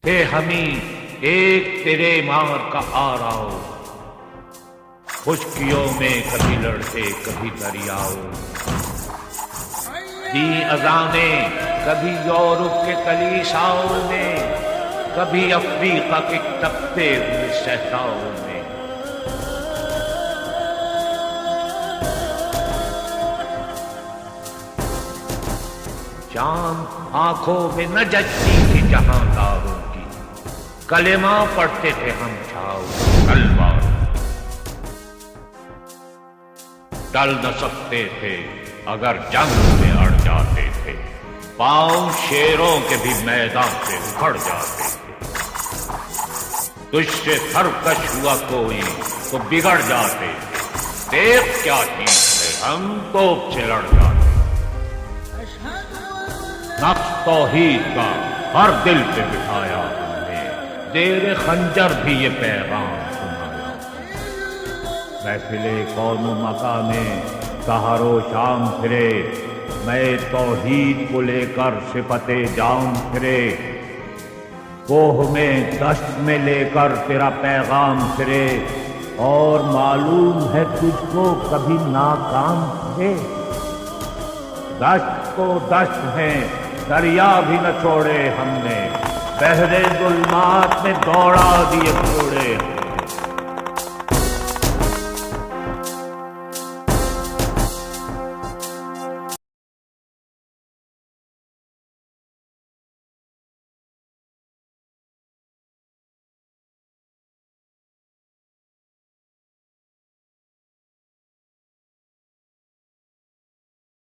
تھے ہمیں ایک تیرے مار کا آراؤ، خشکیوں میں کبھی لڑتے کبھی دریاؤ، دی اذانیں کبھی یورپ کے کلیساؤں میں، کبھی افریقہ کے تپتے ہوئے صحراؤں میں۔ چاند آنکھوں میں نہ جچتی تھی جہاں داروں کی، کلمہ پڑھتے تھے ہم چھاؤ تلوار، ٹل نہ سکتے تھے اگر جنگ میں اڑ جاتے تھے، پاؤں شیروں کے بھی میدان سے اکھڑ جاتے تھے، تجھ سے سرکش ہوا کوئی تو بگڑ جاتے تھے، دیکھ کیا چیز ہے ہم توپ سے لڑ جاتے، نقش توحید کا ہر دل پہ بٹھایا ہم نے، زیر خنجر بھی یہ پیغام سنایا، محفل کون و مکاں میں سحر و شام پھرے، میں توحید کو لے کر صفت جام پھرے، کوہ میں دشت میں لے کر تیرا پیغام پھرے، اور معلوم ہے تجھ کو کبھی ناکام پھرے، دشت کو دشت ہیں دریا بھی نہ چھوڑے ہم نے، بحر ظلمات میں دوڑا دیے گھوڑے۔